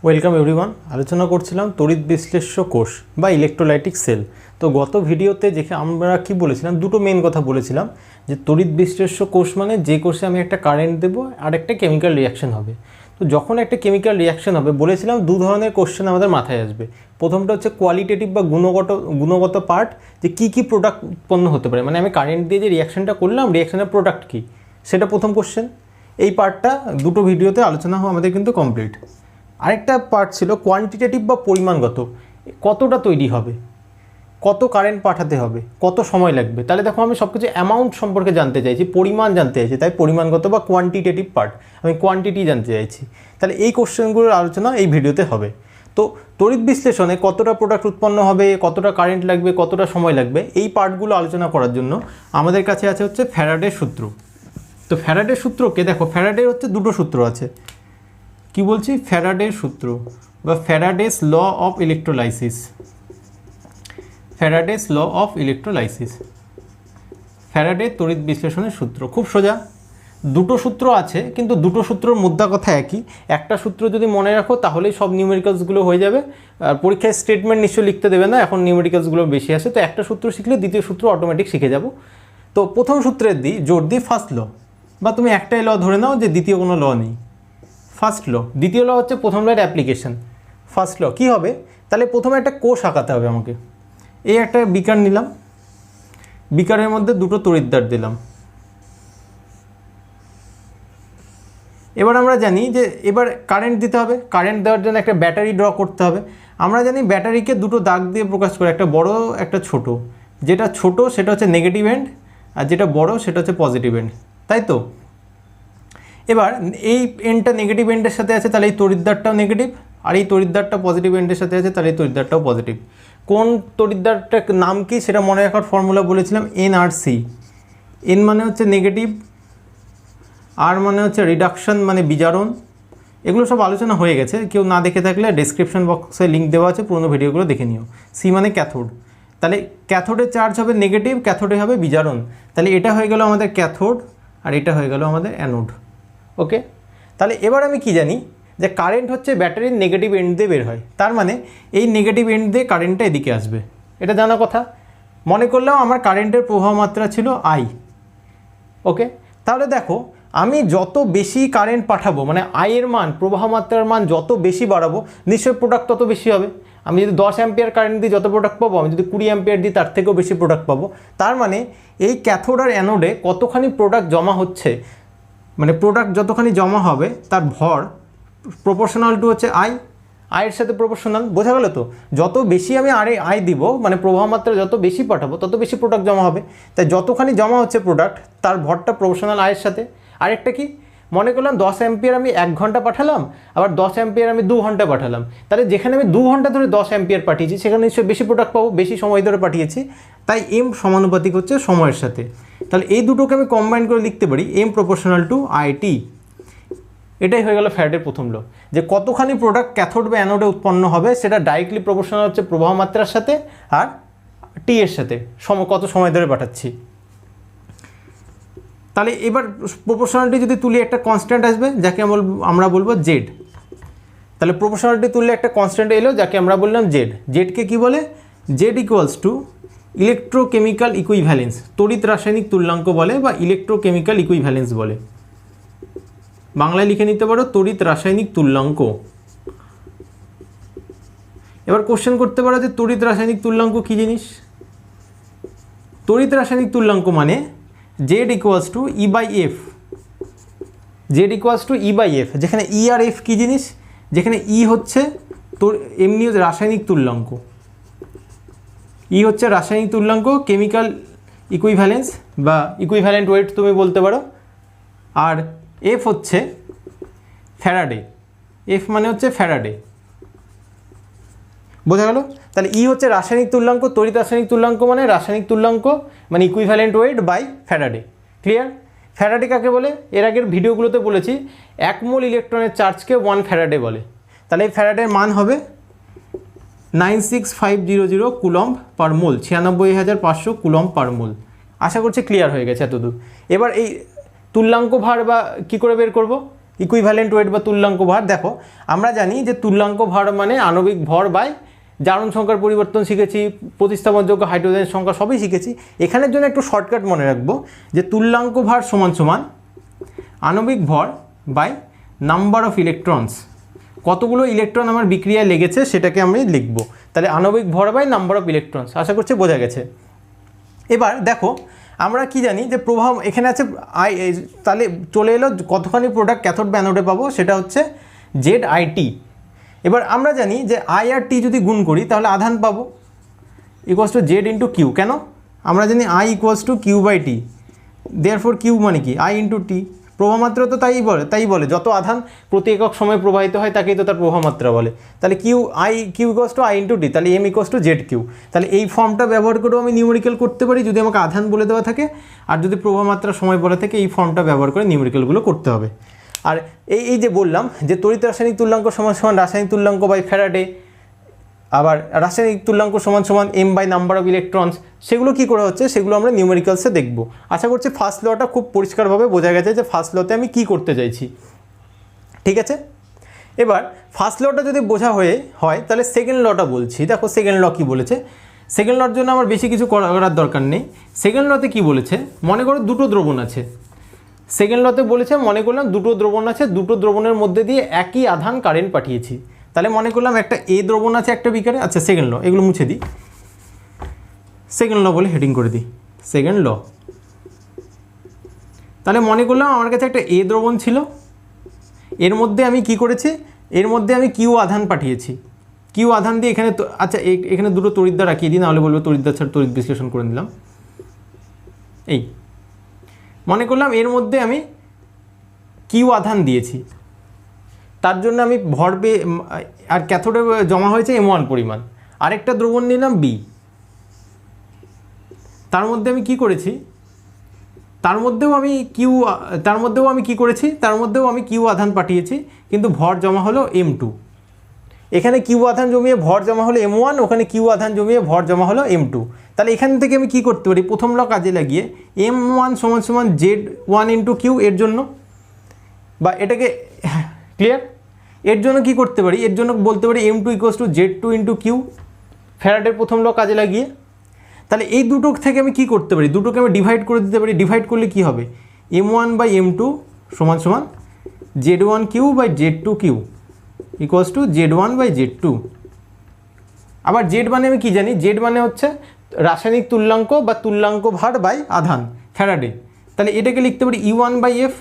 Welcome everyone. আলোচনা করছিলাম তড়িৎ বিশ্লেষ্য কোষ বা ইলেকট্রোলাইটিক সেল। তো গত ভিডিওতে দেখে আমরা কি বলেছিলাম, দুটো মেন কথা বলেছিলাম যে তড়িৎ বিশ্লেষ্য কোষ মানে যে কোষে আমি একটা কারেন্ট দেবো আর একটা কেমিক্যাল রিয়াকশন হবে। তো যখন একটা কেমিক্যাল রিয়াকশন হবে বলেছিলাম দু ধরনের কোশ্চেন আমাদের মাথায় আসবে। প্রথমটা হচ্ছে কোয়ালিটেটিভ বা গুণগত পার্ট, যে কী কী প্রোডাক্ট উৎপন্ন হতে পারে, মানে আমি কারেন্ট দিয়ে যে রিয়াকশনটা করলাম রিয়াকশনের প্রোডাক্ট কী, সেটা প্রথম কোশ্চেন। এই পার্টটা দুটো ভিডিওতে আলোচনা আমাদের কিন্তু কমপ্লিট। আরেকটা পার্ট ছিল কোয়ান্টিটেটিভ বা পরিমাণগত, কতটা তৈরি হবে, কত কারেন্ট পাঠাতে হবে, কত সময় লাগবে। তাহলে দেখো আমি সব কিছু অ্যামাউন্ট সম্পর্কে জানতে চাইছি, পরিমাণ জানতে চাইছি, তাই পরিমাণগত বা কোয়ান্টিটেটিভ পার্ট, আমি কোয়ান্টিটি জানতে চাইছি। তাহলে এই কোশ্চেনগুলোর আলোচনা এই ভিডিওতে হবে। তো তড়িৎ বিশ্লেষণে কতটা প্রোডাক্ট উৎপন্ন হবে, কতটা কারেন্ট লাগবে, কতটা সময় লাগবে, এই পার্টগুলো আলোচনা করার জন্য আমাদের কাছে আছে হচ্ছে ফ্যারাডের সূত্র। তো ফ্যারাডের সূত্রকে দেখো, ফ্যারাডের হচ্ছে দুটো সূত্র আছে। কি বলছি? ফ্যারাডের সূত্র বা Faraday's law of electrolysis. Faraday's law of electrolysis, ফ্যারাডের তড়িৎ বিশ্লেষণের সূত্র। খুব সোজা, দুটো সূত্র আছে কিন্তু দুটো সূত্রর মুদ্রা কথা একই। একটা সূত্র যদি মনে রাখো তাহলেই সব নিউমেরিক্যালসগুলো হয়ে যাবে। আর পরীক্ষায় স্টেটমেন্ট নিশ্চয়ই লিখতে দেবে না, এখন নিউমেরিক্যালসগুলো বেশি আসে। তো একটা সূত্র শিখলে দ্বিতীয় সূত্র অটোমেটিক শিখে যাব। তো প্রথম সূত্রের জোর দিই ফার্স্ট ল, বা তুমি একটাই ল ধরে নাও যে দ্বিতীয় কোনো ল নেই। ফার্স্ট ল, দ্বিতীয় ল হচ্ছে প্রথম লয়ের অ্যাপ্লিকেশন। ফার্স্ট ল কী হবে? তাহলে প্রথমে একটা কোষ আঁকাতে হবে আমাকে। এই একটা বিকার নিলাম, বিকারের মধ্যে দুটো তড়িৎদ্বার দিলাম। এবার আমরা জানি যে এবার কারেন্ট দিতে হবে। কারেন্ট দেওয়ার জন্য একটা ব্যাটারি ড্র করতে হবে। আমরা জানি ব্যাটারিকে দুটো দাগ দিয়ে প্রকাশ করে, একটা বড় একটা ছোট। যেটা ছোট সেটা হচ্ছে নেগেটিভ এন্ড, আর যেটা বড় সেটা হচ্ছে পজিটিভ এন্ড, তাই তো? এবার এই এন্ডটা নেগেটিভ এন্ডের সাথে আছে, তাহলে এই তড়িৎদ্বারটাও নেগেটিভ, আর এই তড়িৎদ্বারটা পজিটিভ এন্ডের সাথে আছে, তাহলে এই তড়িৎদ্বারটাও পজিটিভ। কোন তড়িৎদ্বারটার নাম কি সেটা মনে রাখার ফর্মুলা বলেছিলাম, এন আর সি। এন মানে হচ্ছে নেগেটিভ, আর মানে হচ্ছে রিডাকশন মানে বিজারণ। এগুলো সব আলোচনা হয়ে গেছে, কেউ না দেখে থাকলে ডেসক্রিপশন বক্সে লিঙ্ক দেওয়া আছে, পুরোনো ভিডিওগুলো দেখে নিও। সি মানে ক্যাথোড, তাহলে ক্যাথোডের চার্জ হবে নেগেটিভ, ক্যাথোডে হবে বিজারণ। তাহলে এটা হয়ে গেল আমাদের ক্যাথোড, আর এটা হয়ে গেল আমাদের অ্যানোড। ওকে, তাহলে এবার আমি কি জানি যে কারেন্ট হচ্ছে ব্যাটারির নেগেটিভ এন্ড দিয়ে বের হয়। তার মানে এই নেগেটিভ এন্ড দিয়ে কারেন্টটা এদিকে আসবে, এটা জানা কথা। মনে করলেও আমার কারেন্টের প্রবাহ মাত্রা ছিল আই। ওকে, তাহলে দেখো আমি যত বেশি কারেন্ট পাঠাবো, মানে আইয়ের মান, প্রবাহ মাত্রার মান যত বেশি বাড়াবো, নিশ্চয়ই প্রোডাক্ট তত বেশি হবে। আমি যদি 10 অ্যাম্পিয়ার কারেন্ট দিই যত প্রোডাক্ট পাবো, আমি যদি 20 অ্যাম্পিয়ার দিই তার থেকেও বেশি প্রোডাক্ট পাবো। তার মানে এই ক্যাথোড আর অ্যানোডে কতখানি প্রোডাক্ট জমা হচ্ছে, মানে প্রোডাক্ট যতখানি জমা হবে তার ভর প্রপোর্শনাল টু হচ্ছে আয়ের সাথে প্রপোর্শনাল। বোঝা গেল তো? যত বেশি আমি আই দিব, মানে প্রবাহ মাত্রা যত বেশি পাঠাবো তত বেশি প্রোডাক্ট জমা হবে। তাই যতখানি জমা হচ্ছে প্রোডাক্ট তার ভরটা প্রপোর্শনাল আয়ের সাথে। আরেকটা কি, মনে করলাম 10 অ্যাম্পিয়ার আমি 1 ঘন্টা পাঠালাম, আবার 10 অ্যাম্পিয়ার আমি 2 ঘন্টা পাঠালাম। তাহলে যেখানে আমি 2 ঘন্টা ধরে 10 অ্যাম্পিয়ার পাঠিয়েছি সেখানে নিশ্চয়ই বেশি প্রোডাক্ট পাবো, বেশি সময় ধরে পাঠিয়েছি। তাই এম সমানুপাতিক হচ্ছে সময়ের সাথে। তাহলে এই দুটোকে আমি কম্বাইন করে লিখতে পারি এম প্রপোর্শনাল টু আইটি। এটাই হয়ে গেল ফ্যারাডের প্রথম ল, যে কতখানি প্রোডাক্ট ক্যাথোড বা অ্যানোডে উৎপন্ন হবে সেটা ডাইরেক্টলি প্রপোর্শনাল হচ্ছে প্রবাহ মাত্রার সাথে আর টি এর সাথে, কত সময় ধরে পাঠাচ্ছি। তাহলে এবার প্রপোর্শনালিটি যদি তুলি একটা কনস্ট্যান্ট আসবে যাকে আমরা বলবো জেড। তাহলে প্রপোর্শনালিটি তুললে একটা কনস্ট্যান্ট এলো যাকে আমরা বললাম জেড। জেডকে কি বলে? Z equals two electrochemical equivalence, তড়িৎ রাসায়নিক তুল্যাঙ্ক বলে বা ইলেকট্রোকেমিক্যাল ইকুইভ্যালেন্স বলে। বাংলায় লিখে নিতে পারো তড়িৎ রাসায়নিক তুল্যাঙ্ক। এবার কোশ্চেন করতে পারো যে তড়িৎ রাসায়নিক তুল্যাঙ্ক কী জিনিস? তড়িৎ রাসায়নিক তুল্যাঙ্ক মানে Z equals to E by F. Z equals to E by F, যেখানে ই আর এফ কী জিনিস? যেখানে ই হচ্ছে এমনি রাসায়নিক তুল্যাঙ্ক, ই হচ্ছে রাসায়নিক তুল্যাঙ্ক, কেমিক্যাল ইকুইভ্যালেন্স বা ইকুইভ্যালেন্ট ওয়েট তুমি বলতে পারো। আর এফ হচ্ছে ফ্যারাডে, এফ মানে হচ্ছে ফ্যারাডে। বোঝা গেল? তাহলে ই হচ্ছে রাসায়নিক তুল্যাঙ্ক, তড়িৎ রাসায়নিক তুল্যাঙ্ক মানে রাসায়নিক তুল্যাঙ্ক মানে equivalent weight by Faraday. Clear? Faraday কাকে বলে? এর আগের ভিডিওগুলোতে বলেছি 1 মোল ইলেকট্রনের চার্জকে 1 ফ্যারাডে বলে। তাহলে এই ফ্যারাডের মান হবে 96500 কুলম্ব পার মোল, 96,500 কুলম্ব পার মোল। আশা করছি ক্লিয়ার হয়ে গেছে এতদূর। এবার এই তুল্যাঙ্ক ভার বা কী করে বের করব? ইকুইভ্যালেন্ট ওয়েট বা তুল্যাঙ্ক ভার, দেখো আমরা জানি যে তুল্যাঙ্ক ভার মানে আণবিক ভর বাই জারণ সংখ্যার পরিবর্তন শিখেছি, প্রতিস্থাপনযোগ্য হাইড্রোজেনের সংখ্যা সবই শিখেছি। এখানের জন্য একটু শর্টকাট মনে রাখবো যে তুল্যাঙ্ক ভার সমান সমান আণবিক ভর বাই নাম্বার অফ ইলেকট্রনস, কতগুলো ইলেকট্রন আমার বিক্রিয়ায় লেগেছে সেটাকে আমি লিখব। তাহলে আণবিক ভর বাই নাম্বার অফ ইলেকট্রনস, আশা করছি বোঝা গেছে। এবার দেখো আমরা কি জানি যে প্রভাব এখানে আছে আই, তাহলে চলে এলো কতখানি প্রোডাক্ট ক্যাথোড বা অ্যানোডে পাবো, সেটা হচ্ছে ZIT। এবার আমরা জানি যে আই আর টি যদি গুণ করি তাহলে আধান পাবো equals to Z into Q. কেন? আমরা জানি I equals to Q by T, therefore Q মানে কি আই ইন্টু টি। প্রবাহমাত্রা তো তাই বলে যত আধান প্রতি একক সময় প্রবাহিত হয় তাকেই তো তার প্রবাহমাত্রা বলে। তাহলে Q equals to I into T, তাহলে M equals to Z Q. তাহলে এই ফর্মটা ব্যবহার করেও আমি নিউমেরিক্যাল করতে পারি যদি আমাকে আধান বলে দেওয়া থাকে, আর যদি প্রবাহমাত্রা সময় বলা থাকে এই ফর্মটা ব্যবহার করে নিউমেরিক্যালগুলো করতে হবে। আর এই যে বললাম যে তড়িৎ রাসায়নিক তুল্যাঙ্ক সমান সমান রাসায়নিক তুল্যাঙ্ক বাই ফ্যারাডে, আবার রাসায়নিক তুল্যাঙ্ক সমান সমান M by number of electrons, সেগুলো কী করে হচ্ছে সেগুলো আমরা নিউমেরিক্যালসে দেখব। আশা করছি ফার্স্ট লটা খুব পরিষ্কারভাবে বোঝা গেছে যে ফার্স্ট লতে আমি কী করতে চাইছি, ঠিক আছে। এবার ফার্স্ট লটা যদি বোঝা হয় তাহলে সেকেন্ড লটা বলছি। দেখো সেকেন্ড ল কী বলেছে, সেকেন্ড লর জন্য আমার বেশি কিছু করার দরকার নেই। সেকেন্ড লতে কী বলেছে, মনে করো দুটো দ্রবণ আছে। সেকেন্ড লতে বলেছে মনে করলাম দুটো দ্রবণ আছে, দুটো দ্রবণের মধ্যে দিয়ে একই আধান কারেন্ট পাঠিয়েছি। তাহলে মনে করলাম একটা এ দ্রবণ আছে একটা বিকারে। আচ্ছা সেকেন্ড ল, এগুলো মুছে দিই, সেকেন্ড ল বলে হেডিং করে দিই সেকেন্ড ল। তাহলে মনে করলাম আমার কাছে একটা এ দ্রবণ ছিল, এর মধ্যে আমি কি করেছি, এর মধ্যে আমি কিউ আধান পাঠিয়েছি। কিউ আধান দিয়ে এখানে আচ্ছা এখানে দুটো তড়িৎদ্বার রাখিয়ে দিই, নাহলে বলবো তড়িৎদ্বার ছাড়া তড়িৎ বিশ্লেষণ করে নিলাম। এই মনে করলাম এর মধ্যে আমি কিউ আধান দিয়েছি, তার জন্য আমি ভরবে আর ক্যাথোডে জমা হয়েছে M1 পরিমাণ। আরেকটা দ্রবণ নিলাম বি, তার মধ্যে আমি কি করেছি, তার মধ্যেও আমি কিউ আধান পাঠিয়েছি, কিন্তু ভর জমা হলো M2। এখানে কিউ আধান জমিয়ে ভর জমা হলো M1, ওখানে কিউ আধান জমিয়ে ভর জমা হলো M2। তাহলে এখান থেকে আমি কি করতে পারি, প্রথম ল কাজে লাগিয়ে M1 সমান সমান Z1 ইন্টু কিউ এর জন্য, বা এটাকে ক্লিয়ার, এর জন্য কি করতে পারি, এর জন্য বলতে পারি M2 equals to Z2 into Q, ফ্যারাডের প্রথম ল কাজে লাগিয়ে। তাহলে এই দুটো থেকে আমি কি করতে পারি, দুটোকে আমি ডিভাইড করে দিতে পারি। ডিভাইড করলে কি হবে, M1 বাই M2 সমান সমান Z1 Q by Z2 Q equals to Z1 by Z2। আবার জেড মানে আমি কি জানি, জেড মানে হচ্ছে রাসায়নিক তুল্যাঙ্ক বা তুল্যাঙ্ক ভার বাই আধান ফ্যারাডে। তাহলে এটাকে লিখতে পারি E1 বাই এফ,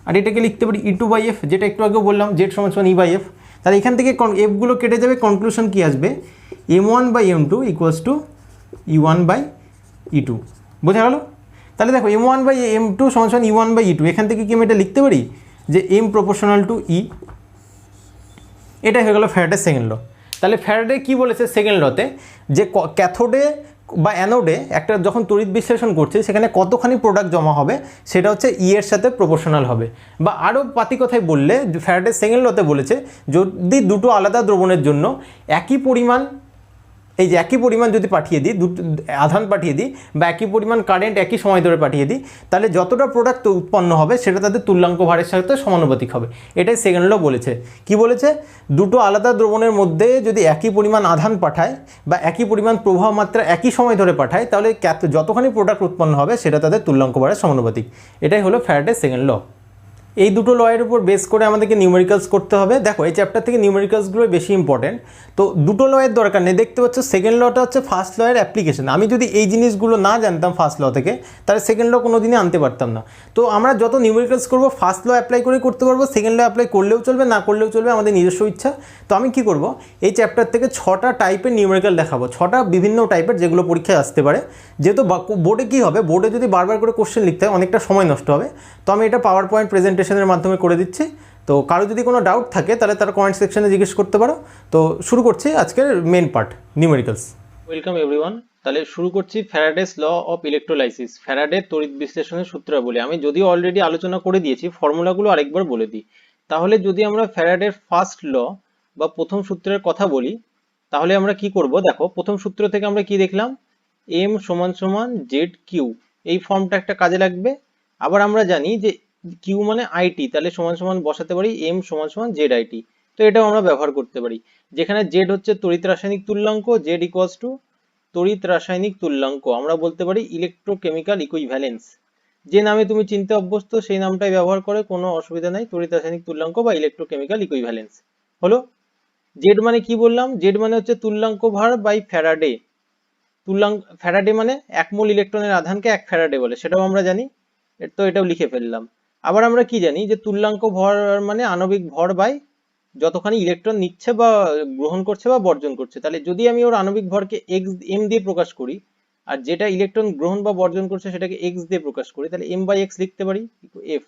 আর এটাকে লিখতে পারি E2 বাই এফ, যেটা একটু আগে বললাম জেড সমান সমান E বাই এফ। তাহলে এখান থেকে এফগুলো কেটে যাবে, কনক্লুশন কি আসবে, M1 by M2 equals two E1 by E2। বোঝা গেল? তাহলে দেখো M1 বাই M2 সমান সমান E1 বাই E2, এখান থেকে কি আমি এটা লিখতে পারি যে M প্রপোর্শনাল টু E। এটা হয়ে গেল ফ্যারাডের সেকেন্ড ল। তাহলে ফ্যারাডে কি বলেছে সেকেন্ড লতে, যে ক্যাথোডে বা অ্যানোডে একটা যখন তড়িৎ বিশ্লেষণ করছে সেখানে কতখানি প্রোডাক্ট জমা হবে সেটা হচ্ছে ই এর সাথে প্রপোর্শনাল হবে। বা আরও পাতি কথায় বললে ফ্যারাডের সেকেন্ড লতে বলেছে যদি দুটো আলাদা দ্রবণের জন্য একই পরিমাণ যদি পাঠিয়ে দিই, আধান পাঠিয়ে দিই, বা একই পরিমাণ কারেন্ট একই সময় ধরে পাঠিয়ে দিই, তাহলে যতটা প্রোডাক্ট উৎপন্ন হবে সেটা তাদের তুল্যাঙ্ক ভারের সাথে সমানুপাতিক হবে। এটাই সেকেন্ড ল বলেছে। কি বলেছে, দুটো আলাদা দ্রবণের মধ্যে যদি একই পরিমাণ আধান পাঠায় বা একই পরিমাণ প্রবাহ মাত্রা একই সময় ধরে পাঠায়, তাহলে যতখানি প্রোডাক্ট উৎপন্ন হবে সেটা তাদের তুল্যাঙ্ক ভারের সমানুপাতিক। এটাই হলো ফ্যারাডের সেকেন্ড ল। এই দুটো লয়ের উপর বেস করে আমাদেরকে নিউমেরিক্যালস করতে হবে। দেখো এই চ্যাপ্টার থেকে নিউমেরিক্যালসগুলো বেশি ইম্পর্টেন্ট, তো দুটো লয়ের দরকার নেই। দেখতে পাচ্ছ সেকেন্ড লটা হচ্ছে ফার্স্ট লয়ের অ্যাপ্লিকেশন। আমি যদি এই জিনিসগুলো না জানতাম ফার্স্ট ল থেকে, তাহলে সেকেন্ড ল কোনো দিনই আনতে পারতাম না। তো আমরা যত নিউমেরিক্যালস করবো ফার্স্ট ল অ্যাপ্লাই করে করতে পারবো, সেকেন্ড ল অ্যাপ্লাই করলেও চলবে, না করলেও চলবে, আমাদের নিজস্ব ইচ্ছা। তো আমি কি করব, এই চ্যাপ্টার থেকে 6টা টাইপের নিউমেরিক্যাল দেখাবো, 6টা বিভিন্ন টাইপের, যেগুলো পরীক্ষায় আসতে পারে। যেহেতু বোর্ডে কী হবে, বোর্ডে যদি বারবার করে কোশ্চেন লিখতে হয় অনেকটা সময় নষ্ট হবে, তো আমি এটা পাওয়ার পয়েন্ট প্রেজেন্টেশনের মাধ্যমে করে দিচ্ছি। তো কারো যদি কোনো ডাউট থাকে তাহলে তার কমেন্ট সেকশনে জিজ্ঞেস করতে পারো। তো শুরু করছি আজকের main part, numericals. Welcome everyone. তাহলে শুরু করছি ফ্যারাডেস ল অফ ইলেকট্রোলাইসিস, ফ্যারাডের তড়িৎ বিশ্লেষণের সূত্রাবলী। আমি যদিও অলরেডি আলোচনা করে দিয়েছি, ফর্মুলাগুলো আরেকবার বলে দিই। তাহলে যদি আমরা ফ্যারাডের ফার্স্ট ল বা প্রথম সূত্রের কথা বলি, তাহলে আমরা কি করব, দেখো প্রথম সূত্র থেকে আমরা কি দেখলাম, এম সমান সমান জেড কিউ, এই ফর্মটা একটা কাজে লাগবে। আবার আমরা জানি যে কিউ মানে আইটি, তাহলে সমান সমান বসাতে পারি এম সমান সমান জেড আইটি। তো এটাও আমরা ব্যবহার করতে পারি, যেখানে জেড হচ্ছে তড়িৎ রাসায়নিক তুল্যাঙ্ক, জেড ইকুয়ালস টু তড়িৎ রাসায়নিক তুল্যাঙ্ক, আমরা বলতে পারি ইলেকট্রোকেমিক্যাল ইকুইভ্যালেন্স। যে নামে তুমি চিনতে অভ্যস্ত সেই নামটাই ব্যবহার করে, কোনো অসুবিধা নাই, তড়িৎ রাসায়নিক তুল্যাঙ্ক বা ইলেকট্রোকেমিক্যাল ইকুইভ্যালেন্স হলো। জেড মানে কি বললাম, জেড মানে হচ্ছে তুল্যাঙ্ক ভর বাই ফ্যারাডে। তুল্যাঙ্ক, ফ্যারাডে মানে 1 মোল ইলেকট্রনের আধানকে 1 ফ্যারাডে বলে, সেটাও আমরা জানি, তো এটাও লিখে ফেললাম। আবার আমরা কি জানি যে তুল্যাঙ্ক ভর মানে আণবিক ভর বাই যতখানি ইলেকট্রন নিচ্ছে বা গ্রহণ করছে বা বর্জন করছে। তাহলে যদি আমি ওর আণবিক ভরকে এক্স এম দিয়ে প্রকাশ করি, আর যেটা ইলেকট্রন গ্রহণ বা বর্জন করছে সেটাকে এক্স দিয়ে প্রকাশ করি, তাহলে এম বাই এক্স লিখতে পারি F,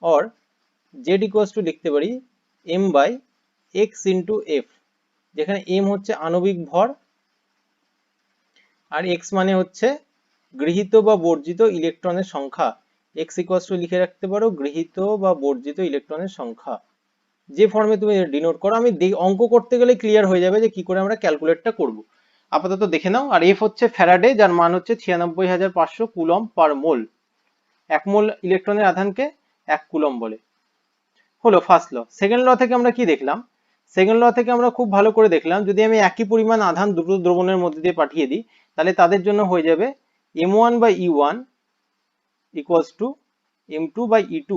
or Z equals to লিখতে পারি M by X into F, যেখানে এম হচ্ছে আণবিক ভর আর এক্স মানে হচ্ছে গৃহীত বা বর্জিত ইলেকট্রনের সংখ্যা। এক্স ইকুয়ালস টু লিখে রাখতে পারো গৃহীত বা বর্জিত ইলেকট্রনের সংখ্যা, যে ফর্মে তুমি ডিনোট করো। আমি অঙ্ক করতে গেলে ক্লিয়ার হয়ে যাবে যে কি করে আমরা ক্যালকুলেটটা করব। আপাতত দেখে নাও। আর এফ হচ্ছে ফ্যারাডে, যার মান হচ্ছে 96,500 কুলম্ব পার মোল। 1 মোল ইলেকট্রনের আধানকে 1 কুলম্ব বলে। হলো ফার্স্ট ল। সেকেন্ড ল থেকে আমরা কি দেখলাম, সেকেন্ড ল থেকে আমরা খুব ভালো করে দেখলাম, যদি আমি একই পরিমাণ আধান দুটো দ্রবণের মধ্যে দিয়ে পাঠিয়ে দিই, তাহলে তাদের জন্য হয়ে যাবে m1 by e1 equals to m2 by e2।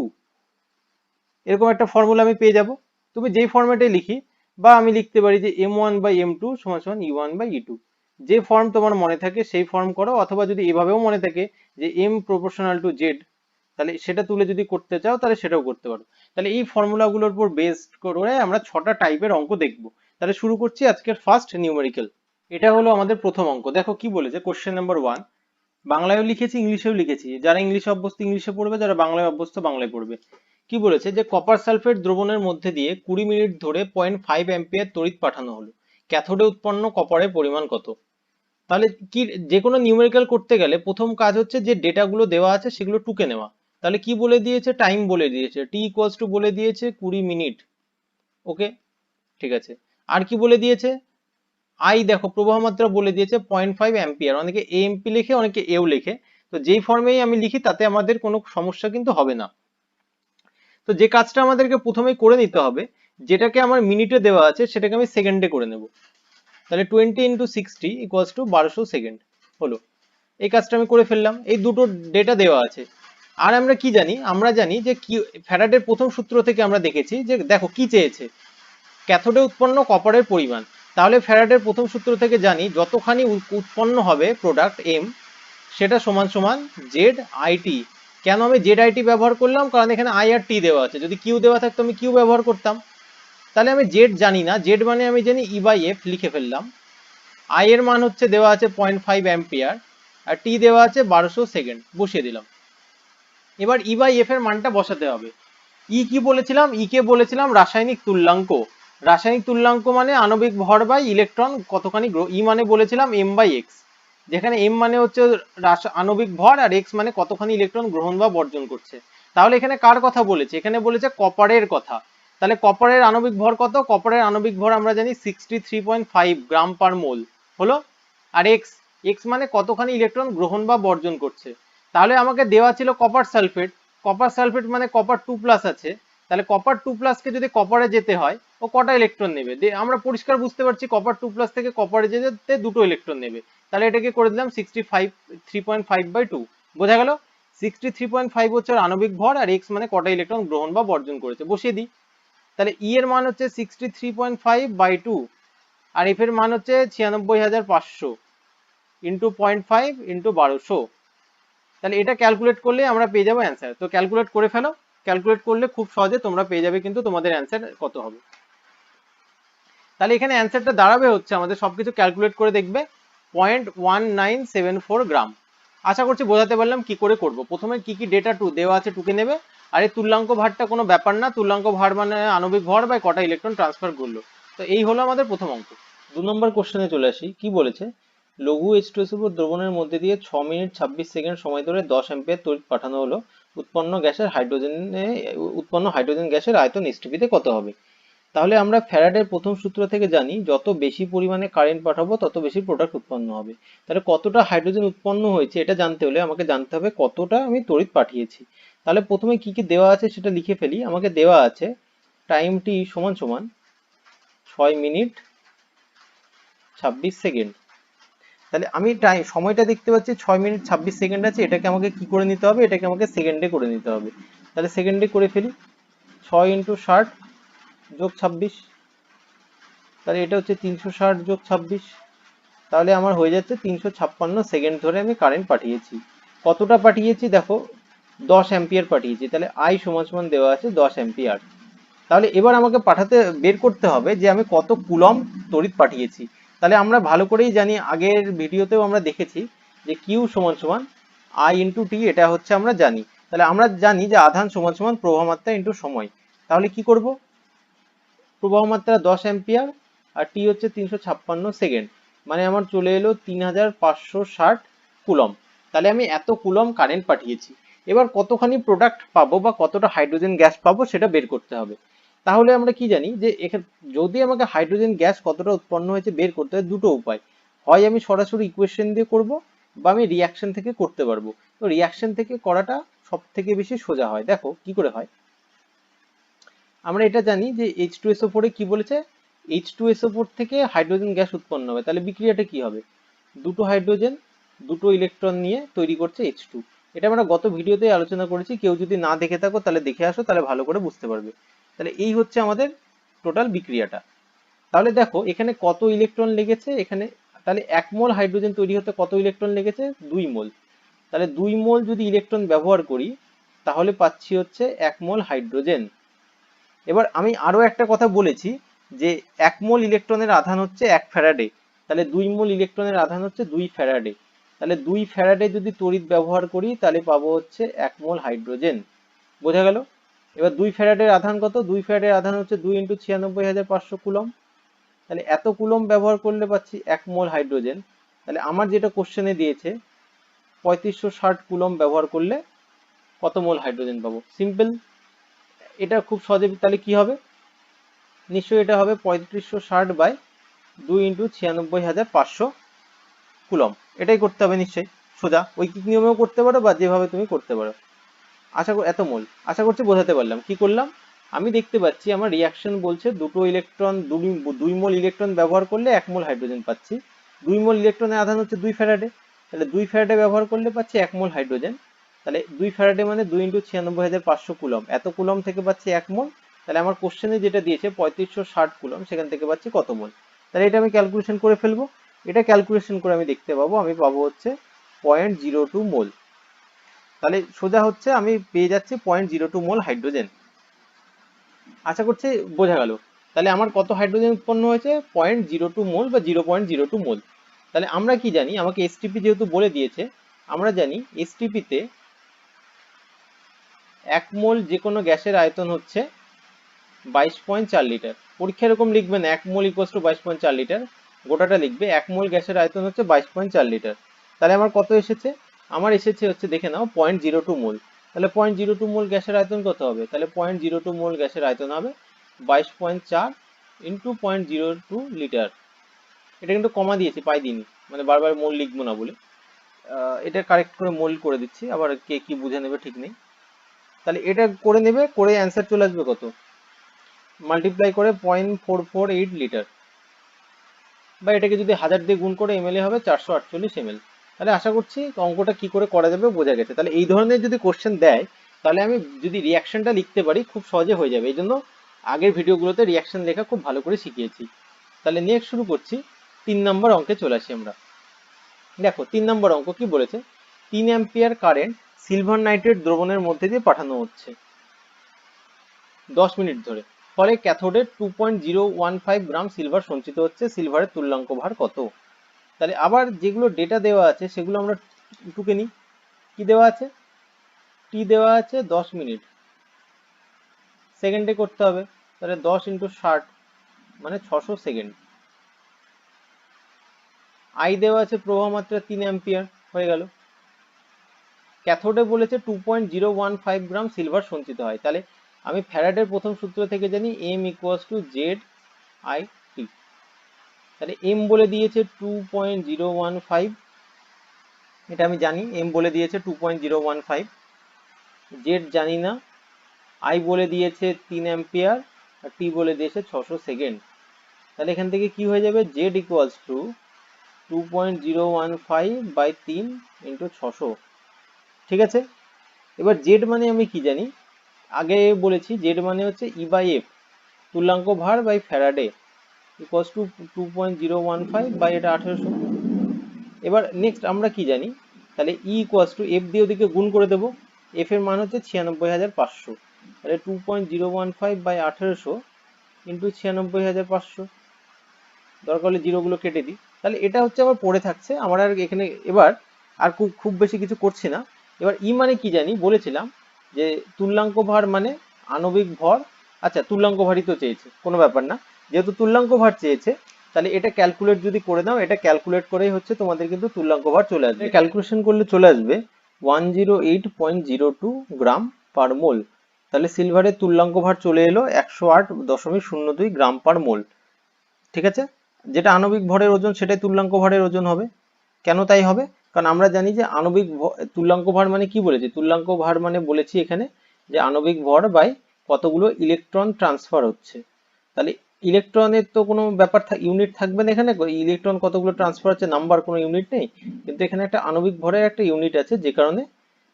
এরকম একটা ফর্মুলা আমি পেয়ে যাব। তুমি যেই ফর্মেটে লিখি, বা আমি লিখতে পারি যে m1 বাই m2 সমান সমান e1 বাই e2, যে ফর্ম তোমার মনে থাকে সেই ফর্ম করো, অথবা যদি এভাবেও মনে থাকে যে m প্রপোর্শনাল টু z, তাহলে সেটা তুলে যদি করতে চাও তাহলে সেটাও করতে পারো। তাহলে এই ফর্মুলাগুলোর উপর বেসড করে আমরা 6টা টাইপের অঙ্ক দেখব। তাহলে শুরু করছি আজকের ফার্স্ট নিউমেরিক্যাল। এটা হলো আমাদের প্রথম অঙ্ক। দেখো কি বলেছে, কোশ্চেন নাম্বার 1। বাংলায়ও লিখেছি ইংলিশেও লিখেছি, যারা ইংলিশে অভ্যস্ত ইংলিশে পড়বে, যারা বাংলায় অভ্যস্ত বাংলায় পড়বে। কি বলেছে যে কপার সালফেট দ্রবণের মধ্যে দিয়ে 20 মিনিট ধরে 0.5 অ্যাম্পিয়ার তড়িৎ পাঠানো হলো, ক্যাথোডে উৎপন্ন কপারের পরিমাণ কত। তাহলে কি, যে কোনো নিউমেরিক্যাল করতে গেলে প্রথম কাজ হচ্ছে যে ডেটাগুলো দেওয়া আছে সেগুলো টুকে নেওয়া। তাহলে কি বলে দিয়েছে, টাইম বলে দিয়েছে, টি ইকুয়ালস টু বলে দিয়েছে 20 মিনিট। ওকে, ঠিক আছে। আর কি বলে দিয়েছে, আই দেখো প্রবাহ মাত্রা বলে দিয়েছে 0.5 অ্যাম্পিয়ার, অনেকে এএমপি লেখে অনেকে এও লেখে, তো যেই ফর্মেই আমি লিখি তাতে আমাদের কোনো সমস্যা কিন্তু হবে না। তো যে কাজটা আমাদেরকে প্রথমেই করে নিতে হবে, যেটাকে আমার মিনিটে দেওয়া আছে সেটাকে আমি সেকেন্ডে করে নেব। তাহলে 20 ইন্টু 60 ইকুয়ালস টু 1200 সেকেন্ড হলো। এই কাজটা আমি করে ফেললাম, এই দুটো ডেটা দেওয়া আছে। আর আমরা কি জানি, আমরা জানি যে কি ফ্যারাডের প্রথম সূত্র থেকে আমরা দেখেছি যে দেখো কি চেয়েছে, ক্যাথোডে উৎপন্ন কপারের পরিমাণ। তাহলে ফ্যারাডের প্রথম সূত্র থেকে জানি যতখানি উৎপন্ন হবে প্রোডাক্ট এম, সেটা সমান সমান জেড আইটি। কেন আমি জেড আইটি ব্যবহার করলাম, কারণ এখানে আই আর টি দেওয়া আছে, যদি কিউ দেওয়া থাকতো আমি কিউ ব্যবহার করতাম। তাহলে আমি জেড জানি না, জেড মানে আমি জানি ই বাই এফ, লিখে ফেললাম। আই এর মান হচ্ছে দেওয়া আছে 0.5 অ্যাম্পিয়ার, আর টি দেওয়া আছে 1200 সেকেন্ড, বসিয়ে দিলাম। এবার ই বাই এফ এর মানটা বসাতে হবে। ই কি বলেছিলাম, ই কে বলেছিলাম রাসায়নিক তুল্যাঙ্ক। রাসায়নিক তুল্যাঙ্ক মানে আণবিক ভর বাই ইলেকট্রন কতখানি, ই মানে বলেছিলাম এম বাই এক্স, যেখানে এম মানে হচ্ছে আণবিক ভর আর এক্স মানে কতখানি ইলেকট্রন গ্রহণ বা বর্জন করছে। তাহলে এখানে কার কথা বলেছে, এখানে বলেছে কপারের কথা। তাহলে কপারের আণবিক ভর কত, কপারের আণবিক ভর আমরা জানি 63.5 গ্রাম পার মোল হলো। আর এক্স, এক্স মানে কতখানি ইলেকট্রন গ্রহণ বা বর্জন করছে। তাহলে আমাকে দেওয়া ছিল কপার সালফেট, কপার সালফেট মানে কপার 2+ আছে, তাহলে কপার 2+কে যদি কপারে যেতে হয় ও কটা ইলেকট্রন নেবে, আমরা পরিষ্কার বুঝতে পারছি কপার 2+ থেকে কপারে যেতে দুটো ইলেকট্রন নেবে। তাহলে এটাকে করে দিলাম 3.5/2, বোঝা গেল। 63.5 হচ্ছে আণবিক ভর, আর এক্স মানে কটা ইলেকট্রন গ্রহণ বা বর্জন করেছে, বসিয়ে দিই। তাহলে ই এর মান হচ্ছে 63.5/2, আর এফ এর মান হচ্ছে 96,500 ইন্টু 0.5 ইন্টু 1200। তাহলে এটা ক্যালকুলেট করলে আমরা পেয়ে যাবো অ্যান্সার। তো ক্যালকুলেট করে ফেলো, ক্যালকুলেট করলে খুব সহজে তোমরা পেয়ে যাবে কিন্তু তোমাদের অ্যান্সার কত হবে। তাহলে এখানে অ্যান্সারটা দাঁড়াবে হচ্ছে, আমাদের সবকিছু ক্যালকুলেট করে দেখবে 0.1974 গ্রাম। আশা করছি বোঝাতে পারলাম কি করে করব। প্রথমে কি কি ডেটা দেওয়া আছে টুকে নেবে, আর এই তুল্যাঙ্ক ভারটা কোনো ব্যাপার না, তুল্যাঙ্ক ভার মানে আণবিক ভর বা কটা ইলেকট্রন ট্রান্সফার করলো। তো এই হলো আমাদের প্রথম অঙ্ক। 2 নম্বর কোশ্চেনে চলে আসি। কি বলেছে, লঘু H2SO4 দ্রবণের মধ্যে দিয়ে 6 মিনিট 26 সেকেন্ড সময় ধরে 10 অ্যাম্পিয়ার তড়িৎ পাঠানো হলো, উৎপন্ন হাইড্রোজেন গ্যাসের আয়তন এসটিপিতে কত হবে। তাহলে আমরা ফ্যারাডের প্রথম সূত্র থেকে জানি যত বেশি পরিমাণে কারেন্ট পাঠাবো তত বেশি প্রোডাক্ট উৎপন্ন হবে। তাহলে কতটা হাইড্রোজেন উৎপন্ন হয়েছে এটা জানতে হলে আমাকে জানতে হবে কতটা আমি তড়িৎ পাঠিয়েছি। তাহলে প্রথমে কি কি দেওয়া আছে সেটা লিখে ফেলি। আমাকে দেওয়া আছে টাইম টি সমান সমান 6 মিনিট 26 সেকেন্ড। তাহলে আমি সময়টা দেখতে পাচ্ছি 6 মিনিট 26 সেকেন্ড আছে। এটাকে আমাকে কি করে নিতে হবে, এটাকে আমাকে সেকেন্ডে করে নিতে হবে। তাহলে সেকেন্ডে করে ফেলি, 6 × 60 + 26, তাহলে এটা হচ্ছে 360 + 26। তাহলে আমার হয়ে যাচ্ছে 356 সেকেন্ড ধরে আমি কারেন্ট পাঠিয়েছি। কতটা পাঠিয়েছি দেখো, 10 অ্যাম্পিয়ার পাঠিয়েছি। তাহলে আই সমান সমান দেওয়া আছে 10 অ্যাম্পিয়ার। তাহলে এবার আমাকে বের করতে হবে যে আমি কত কুলম্ব তড়িৎ পাঠিয়েছি। তাহলে আমরা ভালো করেই জানি, আগের ভিডিওতেও আমরা দেখেছি যে কিউ সমান সমান আই ইন্টু টি, এটা হচ্ছে আমরা জানি। তাহলে আমরা জানি যে আধান সমান সমান প্রবাহ মাত্রা ইন্টু সময়। তাহলে কি করব, প্রবাহ মাত্রা 10 অ্যাম্পিয়ার আর টি হচ্ছে 356 সেকেন্ড, মানে আমার চলে এলো 3560 কুলম্ব। তাহলে আমি এত কুলম্ব কারেন্ট পাঠিয়েছি। এবার কতখানি প্রোডাক্ট পাবো বা কতটা হাইড্রোজেন গ্যাস পাবো সেটা বের করতে হবে। তাহলে আমরা কি জানি যে এখানে যদি আমাকে হাইড্রোজেন গ্যাস কতটা উৎপন্ন হয়েছে বের করতে হয়, দুটো উপায়। হয় আমি সরাসরি ইকুয়েশন দিয়ে করব, বা আমি রিয়াকশন থেকে করতে পারবো। তো রিয়াকশন থেকে করাটা সব থেকে বেশি সোজা হয়। দেখো কি করে হয়। আমরা এটা জানি যে H2SO4 এ কি বলেছে, H2SO4 থেকে হাইড্রোজেন গ্যাস উৎপন্ন হবে। তাহলে বিক্রিয়াটা কি হবে, দুটো হাইড্রোজেন দুটো ইলেকট্রন নিয়ে তৈরি করছে H2। এটা আমরা গত ভিডিওতে আলোচনা করেছি, কেউ যদি না দেখে থাকো তাহলে দেখে আসো, তাহলে ভালো করে বুঝতে পারবে। তাহলে এই হচ্ছে আমাদের টোটাল বিক্রিয়াটা। তাহলে দেখো এখানে কত ইলেকট্রন লেগেছে এখানে। তাহলে 1 মোল হাইড্রোজেন তৈরি হতে কত ইলেকট্রন লেগেছে, 2 মোল। তাহলে 2 মোল যদি ইলেকট্রন ব্যবহার করি তাহলে পাচ্ছি হচ্ছে 1 মোল হাইড্রোজেন। এবার আমি আরো একটা কথা বলেছি যে 1 মোল ইলেকট্রনের আধান হচ্ছে 1 ফ্যারাডে। তাহলে 2 মোল ইলেকট্রনের আধান হচ্ছে 2 ফ্যারাডে। তাহলে 2 ফ্যারাডে যদি তড়িৎ ব্যবহার করি তাহলে পাবো হচ্ছে 1 মোল হাইড্রোজেন। বোঝা গেল। এবার 2 ফ্যারাডের আধান কত, 2 ফ্যারাডের আধান হচ্ছে 2 × 96,500 কুলম্ব। তাহলে এত কুলম্ব ব্যবহার করলে পাচ্ছি 1 মোল হাইড্রোজেন। তাহলে আমার যেটা কোশ্চেনে দিয়েছে 3560 কুলম্ব ব্যবহার করলে কত মোল হাইড্রোজেন পাবো। সিম্পল, এটা খুব সহজে। তাহলে কি হবে, নিশ্চয়ই এটা হবে 3560/2 × 96,500 কুলম্ব। এটাই করতে হবে নিশ্চয়ই। সোজা ঐকিক নিয়মেও করতে পারো বা যেভাবে তুমি করতে পারো। আশা করি এত মোল, আশা করছি বোঝাতে পারলাম। কি করলাম, আমি দেখতে পাচ্ছি আমার রিয়াকশন বলছে দুটো ইলেকট্রন 2 মোল ইলেকট্রন ব্যবহার করলে 1 মোল হাইড্রোজেন পাচ্ছি। 2 মোল ইলেকট্রনের আধান হচ্ছে 2 ফ্যারাডে। তাহলে 2 ফ্যারাডে ব্যবহার করলে পাচ্ছি 1 মোল হাইড্রোজেন। তাহলে 2 ফ্যারাডে মানে 2 × 96,500 কুলম্ব। এত কুলম্ব থেকে পাচ্ছি 1 মোল। তাহলে আমার কোশ্চেনে যেটা দিয়েছে 3560 কুলম্ব, সেখান থেকে পাচ্ছি কত মোল। তাহলে এটা আমি ক্যালকুলেশন করে ফেলবো। এটা ক্যালকুলেশন করে আমি দেখতে পাবো, আমি পাবো হচ্ছে 0.02 মোল। তাহলে সোজা হচ্ছে আমি পেয়ে যাচ্ছি 0.02 মোল হাইড্রোজেন। আশা করছি বোঝা গেল। তাহলে আমার কত হাইড্রোজেন উৎপন্ন হয়েছে, 0.02 মোল বা 0.02 মোল। তাহলে আমরা কি জানি, আমাকে এসটিপি যেহেতু বলে দিয়েছে, আমরা জানি এসটিপিতে 1 মোল যে কোনো গ্যাসের আয়তন হচ্ছে 22.4 লিটার। পরীক্ষা এরকম লিখবে না 1 মোল = 22.4 লিটার, গোটাটা লিখবে 1 মোল গ্যাসের আয়তন হচ্ছে 22.4 লিটার। তাহলে আমার কত এসেছে, আমার এসেছে হচ্ছে দেখে নাও 0.02 মোল। তাহলে 0.02 মোল গ্যাসের আয়তন কত হবে, তাহলে 0.02 মোল গ্যাসের আয়তন হবে 22.4 × 0.02 লিটার। এটা কিন্তু কমা দিয়েছি, পাই দিইনি, মানে বারবার মোল লিখবো না বলে এটা কারেক্ট করে মোল করে দিচ্ছি। আবার কে কি বুঝে নেবে ঠিক নেই। তাহলে এটা করে নেবে, করে অ্যান্সার চলে আসবে কত, মাল্টিপ্লাই করে 0.448 লিটার, বা এটাকে যদি 1000 দিয়ে গুণ করে এমএল হবে 448 এমএল। তাহলে আশা করছি অঙ্কটা কি করে করা যাবে বোঝা গেছে। তাহলে এই ধরনের যদি কোশ্চেন দেয় তাহলে আমি যদি রিয়াকশনটা লিখতে পারি খুব সহজে হয়ে যাবে। এই জন্য আগের ভিডিওগুলোতে রিয়াকশন লেখা খুব ভালো করে শিখিয়েছি। তাহলে নেক্সট শুরু করছি, 3 নম্বর অঙ্কে চলে আসি আমরা। দেখো 3 নম্বর অঙ্ক কি বলেছে, 3 অ্যাম্পিয়ার কারেন্ট সিলভার নাইট্রেট দ্রবণের মধ্যে দিয়ে পাঠানো হচ্ছে 10 মিনিট ধরে। ফলে ক্যাথোডে 2.015 গ্রাম সিলভার সঞ্চিত হচ্ছে। সিলভারের তুল্যাঙ্ক ভার কত। তাহলে আবার যেগুলো ডেটা দেওয়া আছে সেগুলো আমরা টুকে নিই। কি দেওয়া আছে, টি দেওয়া আছে 10 মিনিট, সেকেন্ডে করতে হবে। তাহলে 10 × 60 মানে 600 সেকেন্ড। আই দেওয়া আছে প্রবাহ মাত্রা 3 অ্যাম্পিয়ার, হয়ে গেল। ক্যাথোডে বলেছে 2.015 গ্রাম সিলভার সঞ্চিত হয়। তাহলে আমি ফ্যারাডের প্রথম সূত্র থেকে জানি M = ZIT। তাহলে M বলে দিয়েছে 2.015, এটা আমি জানি, M বলে দিয়েছে 2.015। জেড জানি না, আই বলে দিয়েছে 3 অ্যাম্পিয়ার, আর টি বলে দিয়েছে 600 সেকেন্ড। তাহলে এখান থেকে কি হয়ে যাবে, জেড ইকুয়ালস টু 2.015/3 ইন্টু 600। ঠিক আছে, এবার জেড মানে আমি কি জানি, আগে বলেছি জেড মানে হচ্ছে E/F, তুল্যাঙ্ক ভার by Faraday, equals to 2.015 by এটা 1800। এবার নেক্সট আমরা কি জানি, তাহলে ই ইকুয়ালস টু এফ দিয়ে ওদিকে গুণ করে দেবো, এফ এর মান হচ্ছে 96,500, তাহলে 2.015 বাই 1800 ইন্টু 96,500, দরকার হলে জিরোগুলো কেটে দিই। তাহলে এটা হচ্ছে আমার পড়ে থাকছে, আমার আর এখানে এবার আর খুব খুব বেশি কিছু করছি না। এবার ই মানে কি জানি, বলেছিলাম যে তুল্যাঙ্ক ভার মানে আণবিক ভর। আচ্ছা, তুল্যাঙ্ক ভারই তো চেয়েছে, কোনো ব্যাপার না, যেহেতু তুল্যাঙ্ক ভার চেয়েছে তাহলে এটা ক্যালকুলেট যদি করে দাও, এটা ক্যালকুলেট করেই হচ্ছে তোমাদের কিন্তু তুল্যাঙ্ক ভার চলে আসবে। ক্যালকুলেশন করলে চলে আসবে 108.02 গ্রাম পার মোল। তাহলে সিলভারের তুল্যাঙ্ক ভার চলে এলো 108.02 গ্রাম পার মোল। ঠিক আছে, যেটা আণবিক ভরের ওজন সেটাই তুল্যাঙ্ক ভরের ওজন হবে। কেন তাই হবে, কারণ আমরা জানি যে আণবিক তুল্যাঙ্ক ভর মানে কি বলেছি, তুল্যাঙ্ক ভর মানে বলেছি এখানে যে আণবিক ভর বাই কতগুলো ইলেকট্রন ট্রান্সফার হচ্ছে। তাহলে ইলেকট্রনের তো কোনো ব্যাপার ইউনিট থাকবে না এখানে, ইলেকট্রন কতগুলো ট্রান্সফার হচ্ছে নাম্বার কোনো ইউনিট নেই, কিন্তু এখানে একটা আণবিক ভরের একটা ইউনিট আছে, যে কারণে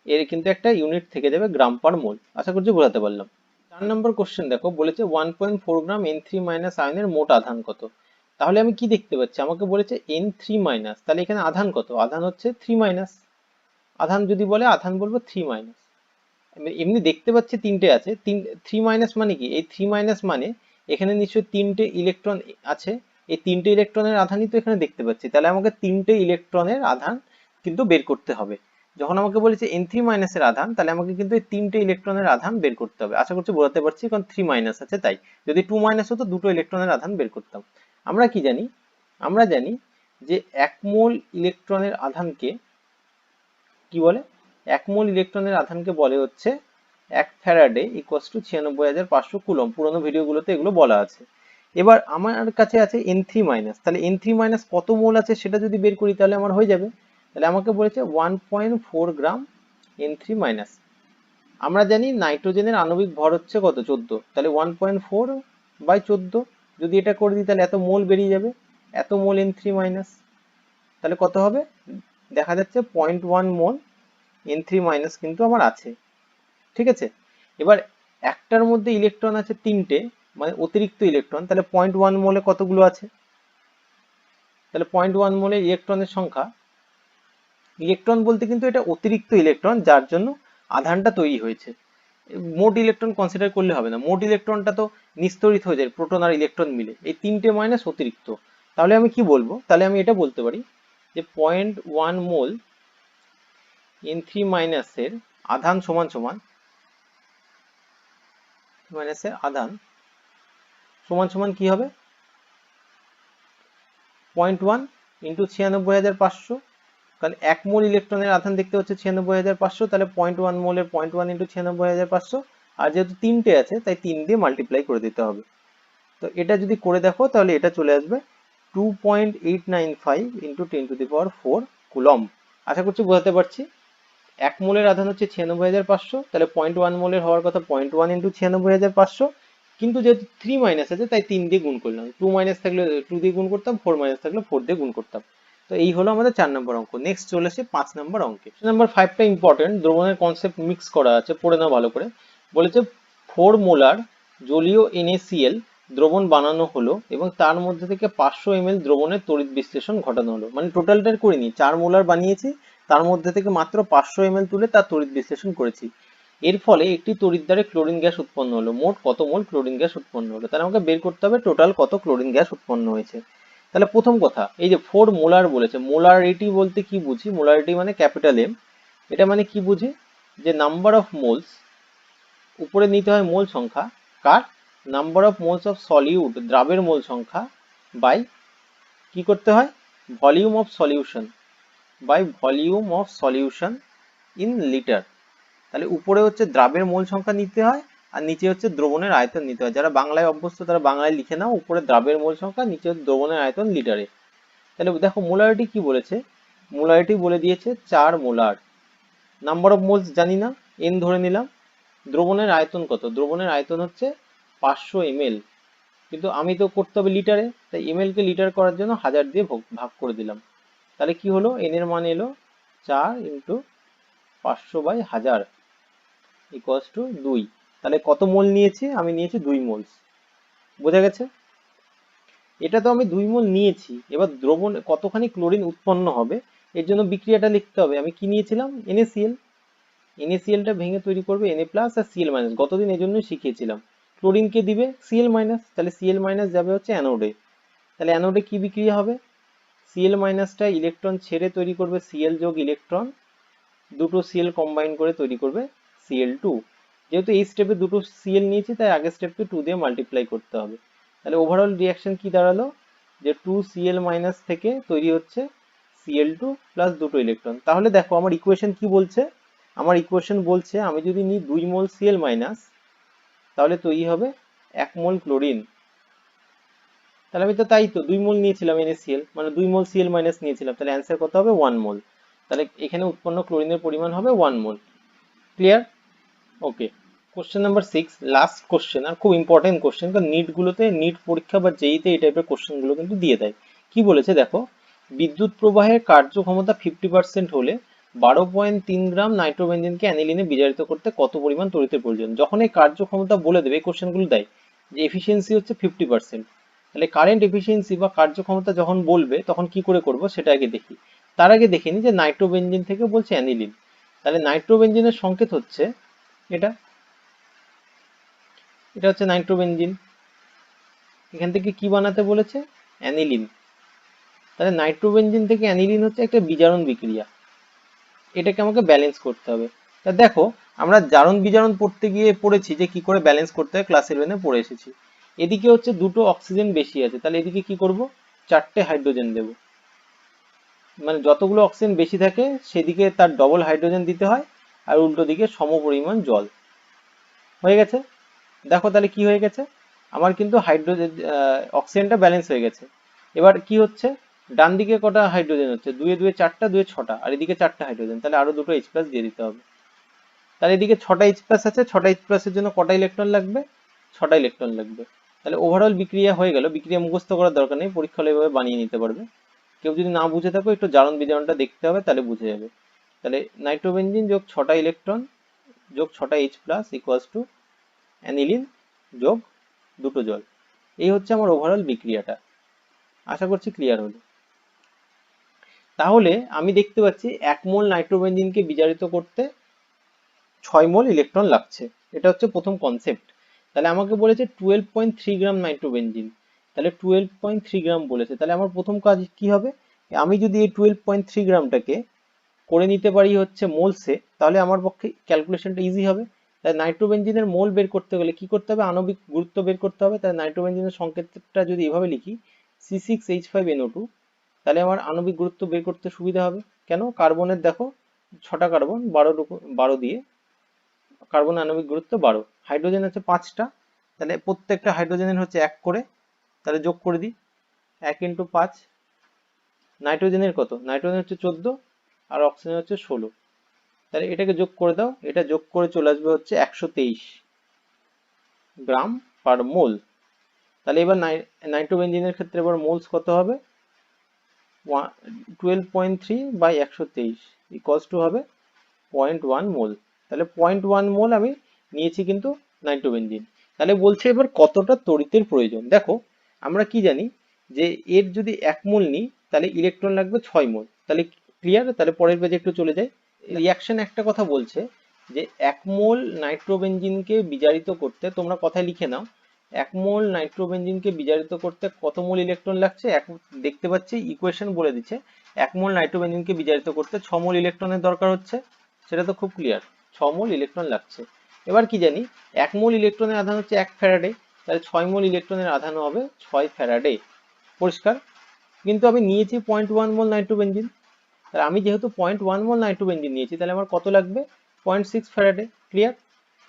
এর কিন্তু একটা ইউনিট থেকে যাবে গ্রাম পার মোল। আশা করছি বোঝাতে পারলাম। 4 নম্বর কোশ্চেন দেখো, বলেছে 1.4 গ্রাম N3 মাইনাস আয়নের মোট আধান কত। তাহলে আমি কি দেখতে পাচ্ছি, আমাকে বলেছে N3 মাইনাস, তাহলে এখানে আধান কত, আধান হচ্ছে 3 মাইনাস, আধান যদি বলে আধান বলবো 3 মাইনাস। এমনি দেখতে পাচ্ছি তিনটে আছে, 3 মাইনাস মানে কি, এই 3 মাইনাস মানে এখানে নিশ্চয়ই তিনটে ইলেকট্রন আছে, এই তিনটে ইলেকট্রনের আধানই তো এখানে দেখতে পাচ্ছি, তাহলে আমাকে তিনটে ইলেকট্রনের আধান কিন্তু বের করতে হবে। যখন আমাকে বলেছে N3 মাইনাসের আধান, তাহলে আমাকে কিন্তু এই তিনটে ইলেকট্রনের আধান বের করতে হবে। আশা করছি বোঝাতে পারছি, কারণ 3 মাইনাস আছে তাই। যদি 2 মাইনাস হতো দুটো ইলেকট্রনের আধান বের করতাম। আমরা কি জানি, আমরা জানি যে 1 মোল ইলেকট্রনের আধানকে কি বলে, 1 মোল ইলেকট্রনের আধানকে বলে হচ্ছে 1 ফ্যারাডে ইকুয়ালস টু 96,500 কুলম্ব। পুরোনো ভিডিওগুলোতে এগুলো বলা আছে। এবার আমার কাছে আছে N3 মাইনাস, তাহলে N3 মাইনাস কত মোল আছে সেটা যদি বের করি তাহলে আমার হয়ে যাবে। তাহলে আমাকে বলেছে 1.4 গ্রাম N3 মাইনাস। আমরা জানি নাইট্রোজেনের আণবিক ভর হচ্ছে কত, 14, তাহলে 1.4 বাই 14 যদি এটা করে দিই তাহলে এত মোল বেরিয়ে যাবে, এত মোল N3 মাইনাস। তাহলে কত হবে, দেখা যাচ্ছে 0.1 মোল N3 মাইনাস কিন্তু আমার আছে। ঠিক আছে, এবার একটার মধ্যে ইলেকট্রন আছে তিনটে, মানে অতিরিক্ত ইলেকট্রন, তাহলে 0.1 মোলে কতগুলো আছে, তাহলে 0.1 মোলে ইলেকট্রনের সংখ্যা, ইলেকট্রন বলতে কিন্তু এটা অতিরিক্ত ইলেকট্রন যার জন্য আধানটা তৈরি হয়েছে। মোট ইলেকট্রন কনসিডার করলে হবে না, মোট ইলেকট্রনটা তো নিস্তড়িত হয়ে যায় প্রোটন আর ইলেকট্রন মিলে, এই তিনটে মাইনাস অতিরিক্ত। তাহলে আমি কি বলবো, তাহলে আমি এটা বলতে পারি যে 0.1 মোল N3 মাইনাসের আধান সমান সমান, মাইনাসের আধান সমান সমান কি হবে, 0.1 ইন্টু 96,500, কারণ 1 মোল ইলেকট্রনের আধান দেখতে হচ্ছে 96,500, তাহলে 0.1 মোলের 0.1 ইন্টু 96,500, আর যেহেতু তিনটে আছে তাই 3 দিয়ে মাল্টিপ্লাই করে দিতে হবে। তো এটা যদি করে দেখো তাহলে এটা চলে আসবে 2.895 ইন্টু 10⁴ কুলম্ব। আশা করছি বোঝাতে পারছি। 1 মোলের আধান হচ্ছে 96,500, তাহলে 0.1 মোলের হওয়ার কথা 0.1 ইন্টু 96,500, কিন্তু যেহেতু 3 মাইনাস আছে তাই 3 দিয়ে গুণ করলাম, 2 মাইনাস থাকলে 2 দিয়ে গুণ করতাম, 4 মাইনাস থাকলে 4 দিয়ে গুণ করতাম। তো এই হলো আমাদের 4 নম্বর অঙ্ক। নেক্সট চলে আসে 5 নম্বর অঙ্কে। নাম্বার 5টা ইম্পর্টেন্ট, দ্রবণের কনসেপ্ট মিক্স করা আছে, পড়ে নাও ভালো করে। বলেছে 4 মোলার জলীয় NaCl দ্রবণ বানানো হলো এবং তার মধ্যে থেকে 500 ml দ্রবণের তড়িৎ বিশ্লেষণ ঘটানো হলো। মানে টোটালটার করিনি, 4 মোলার বানিয়েছি, তার মধ্যে থেকে মাত্র 500 ml তুলে তার তড়িৎ বিশ্লেষণ করেছি। এর ফলে একটি তড়িৎদ্বারে ক্লোরিন গ্যাস উৎপন্ন হলো। মোট কত মোল ক্লোরিন গ্যাস উৎপন্ন হলো, তাহলে আমাকে বের করতে হবে টোটাল কত ক্লোরিন গ্যাস উৎপন্ন হয়েছে। তাহলে প্রথম কথা, এই যে 4 মোলার বলেছে, মোলারিটি বলতে কি বুঝি, মোলারিটি মানে ক্যাপিটাল M, এটা মানে কি বুঝি, যে নাম্বার অফ মোলস, উপরে নিতে হয় মোল সংখ্যা কার, number of moles of solute দ্রাবের মোল সংখ্যা, বাই কি করতে হয়, volume of solution, by volume of solution in litre. তাহলে উপরে হচ্ছে দ্রাবের মোল সংখ্যা নিতে হয়, আর নিচে হচ্ছে দ্রবণের আয়তন নিতে হয়। যারা বাংলায় অভ্যস্ত তারা বাংলায় লিখে নাও, উপরে দ্রাবের মোল সংখ্যা, নিচে হচ্ছে দ্রবণের আয়তন লিটারে। তাহলে দেখো মোলারিটি কি বলেছে, মোলারিটি বলে দিয়েছে 4 মোলার। নাম্বার অফ মোলস জানি না, n ধরে নিলাম। দ্রবণের আয়তন কত? দ্রবণের আয়তন হচ্ছে 500 ml, কিন্তু আমি তো করতে হবে লিটারে, তাই ml কে লিটার করার জন্য 1000 দিয়ে ভাগ করে দিলাম। তাহলে কি হলো? n এর মান এলো 4 ইন্টু 500/1000 ইকুয়ালস টু 2। তাহলে কত মোল নিয়েছি? আমি নিয়েছি 2 মোলস। বোঝা গেছে? এটা তো আমি 2 মোল নিয়েছি, এবার দ্রবণ কতখানি ক্লোরিন উৎপন্ন হবে এর জন্য বিক্রিয়াটা লিখতে হবে। আমি কি নিয়েছিলাম? NaCl। NaCl টা ভেঙে তৈরি করবে Na প্লাস আর Cl মাইনাস, গতদিন এই জন্যই শিখিয়েছিলাম। ক্লোরিনকে দিবে Cl মাইনাস, তাহলে Cl মাইনাস যাবে হচ্ছে অ্যানোডে। তাহলে অ্যানোডে কি বিক্রিয়া হবে? Cl মাইনাসটা ইলেকট্রন ছেড়ে তৈরি করবে Cl যোগ ইলেকট্রন, দুটো Cl কম্বাইন করে তৈরি করবে Cl2। যেহেতু এই স্টেপে দুটো Cl নিয়েছি তাই আগের স্টেপকে 2 দিয়ে মাল্টিপ্লাই করতে হবে। তাহলে ওভারঅল রিয়াকশন কি দাঁড়ালো? যে 2Cl মাইনাস থেকে তৈরি হচ্ছে Cl2 প্লাস দুটো ইলেকট্রন। তাহলে দেখো আমার ইকুয়েশন কি বলছে? আমার ইকুয়েশন বলছে আমি যদি নিই 2 মোল Cl মাইনাস, তাহলে তৈরি হবে 1 মোল ক্লোরিন। তাহলে আমি তো তাই তো 2 মোল নিয়েছিলাম NaCl, মানে 2 মোল Cl মাইনাস নিয়েছিলাম, তাহলে অ্যান্সার কত হবে? 1 মোল। তাহলে এখানে উৎপন্ন ক্লোরিনের পরিমাণ হবে 1 মোল। ক্লিয়ার? ওকে। কোশ্চেন নাম্বার 6, লাস্ট কোশ্চেন, আর খুব ইম্পর্টেন্ট কোশ্চেন, কারণ নিট পরীক্ষা বা জেইতে এই টাইপের কোশ্চেনগুলো কিন্তু দিয়ে দেয়। কি বলেছে দেখো, বিদ্যুৎ প্রবাহের কার্যক্ষমতা 50% হলে 12.3 গ্রাম নাইট্রোবেনজিনকে অ্যানিলিনে বিজারিত করতে কত পরিমাণ তড়িতের প্রয়োজন? যখন এই কার্যক্ষমতা বলে দেবে, এই কোশ্চেনগুলো দেয় যে এফিসিয়েন্সি হচ্ছে 50%, তাহলে কারেন্ট এফিসিয়েন্সি বা কার্যক্ষমতা যখন বলবে তখন কি করে করব সেটা আগে দেখি। তার আগে দেখে নি যে নাইট্রোবেনজিন থেকে বলছে অ্যানিলিন, তাহলে নাইট্রোবেনজিনের সংকেত হচ্ছে এটা, এটা হচ্ছে নাইট্রোবেনজিন। এখান থেকে কি বানাতে বলেছে? অ্যানিলিন। তাহলে নাইট্রোবেনজিন থেকে অ্যানিলিন হচ্ছে একটা বিজারণ বিক্রিয়া, এটাকে আমাকে ব্যালেন্স করতে হবে। তা দেখো, আমরা জারণ বিজারণ পড়তে গিয়ে পড়েছি যে কি করে ব্যালেন্স করতে হয়, ক্লাস 11-এ পড়ে এসেছি। এদিকে হচ্ছে দুটো অক্সিজেন বেশি আছে, তাহলে এদিকে কি করব? 4টে হাইড্রোজেন দেব, মানে যতগুলো অক্সিজেন বেশি থাকে সেদিকে তার ডবল হাইড্রোজেন দিতে হয়, আর উল্টো দিকে সমপরিমাণ জল। হয়ে গেছে? দেখো তাহলে কি হয়ে গেছে, আমার কিন্তু হাইড্রোজেন অক্সিজেনটা ব্যালেন্স হয়ে গেছে। এবার কি হচ্ছে, ডান দিকে কটা হাইড্রোজেন হচ্ছে? 2 এ 2 4টা, 2 এ 6টা, আর এদিকে 4টা হাইড্রোজেন, তাহলে আরো দুটো H+ দিয়ে দিতে হবে। তাহলে এদিকে 6টা H+ আছে, 6টা H+ এর জন্য কটা ইলেকট্রন লাগবে? 6টা ইলেকট্রন লাগবে। তাহলে ওভারঅল বিক্রিয়া হয়ে গেল। বিক্রিয়া মুখস্থ করার দরকার নেই, পরীক্ষা হলে এভাবে বানিয়ে নিতে পারবে। কেউ যদি না বুঝে থাকো, একটু জারণ বিজারণটা দেখতে হবে, তাহলে বুঝে যাবে। তাহলে নাইট্রোবেনজিন যোগ 6টা ইলেকট্রন যোগ 6টা H+ ইকুয়ালস টু অ্যানিলিন যোগ দুটো জল। এই হচ্ছে আমার ওভারঅল বিক্রিয়াটা। আশা করছি ক্লিয়ার হলো। তাহলে আমি দেখতে পাচ্ছি 1 মোল নাইট্রোবেনজিনকে বিজারিত করতে 6 মোল ইলেকট্রন লাগছে। এটা হচ্ছে প্রথম কনসেপ্ট। তাহলে আমাকে বলেছে 12.3 গ্রাম নাইট্রোবেনজিন, তাহলে 12.3 গ্রাম বলেছে, তাহলে আমার প্রথম কাজ কি হবে? আমি যদি এই 12.3 গ্রামটাকে করে নিতে পারি হচ্ছে মোলসে, তাহলে আমার পক্ষে ক্যালকুলেশনটা ইজি হবে। তাই নাইট্রোবেনজিনের মোল বের করতে গেলে কি করতে হবে? আণবিক গুরুত্ব বের করতে হবে। তাই নাইট্রোবেনজিনের সংকেতটা যদি এভাবে লিখি C6H5NO2, তাহলে আমার আণবিক গুরুত্ব বের করতে সুবিধা হবে। কেন? কার্বনের দেখো 6টা কার্বন, 12 দিয়ে কার্বন আণবিক গুরুত্ব 12, হাইড্রোজেন আছে 5টা, তাহলে প্রত্যেকটা হাইড্রোজেনের হচ্ছে 1 করে, তাহলে যোগ করে দিই 1 ইন্টু 5। নাইট্রোজেনের কত? নাইট্রোজেন হচ্ছে 14 আর অক্সিজেন হচ্ছে 16, তাহলে এটাকে যোগ করে দাও, এটা যোগ করে চলে আসবে হচ্ছে 123 গ্রাম পার মোল। তাহলে এবার নাইট্রোবেনজিনের ক্ষেত্রে এবার মোলস কত হবে? 12.3/123 ইকুয়ালস টু হবে 0.1 মোল। তাহলে 0.1 মোল আমি নিয়েছি কিন্তু নাইট্রোবেনজিন। তাহলে বলছে এবার কতটা তড়িতের প্রয়োজন। দেখো আমরা কি জানি যে এর যদি 1 মোল নিই তাহলে ইলেকট্রন লাগবে 6 মোল। তাহলে ক্লিয়ার? তাহলে পরের পেজে একটু চলে যাই। রিয়াকশন একটা কথা বলছে যে 1 মোল নাইট্রোবেনজিনকে বিজারিত করতে, তোমরা কথায় লিখে নাও, 1 মোল নাইট্রোবেনজিনকে বিজারিত করতে কত মোল ইলেকট্রন লাগছে? দেখতে পাচ্ছি ইকুয়েশন বলে দিচ্ছে 1 মোল নাইট্রোবেনজিনকে বিজারিত করতে 6 মোল ইলেকট্রনের দরকার হচ্ছে। সেটা তো খুব ক্লিয়ার, 6 মোল ইলেকট্রন লাগছে। এবার কি জানি 1 মোল ইলেকট্রনের আধান হচ্ছে 1 ফ্যারাডে, তাহলে 6 মোল ইলেকট্রনের আধান হবে 6 ফ্যারাডে। পরিষ্কার? কিন্তু আমি নিয়েছি 0.1 মোল নাইট্রোবেনজিন, তাহলে আমি যেহেতু 0.1 মোল নাইট্রোবেনজিন নিয়েছি, তাহলে আমার কত লাগবে? 0.6 ফ্যারাডে। ক্লিয়ার?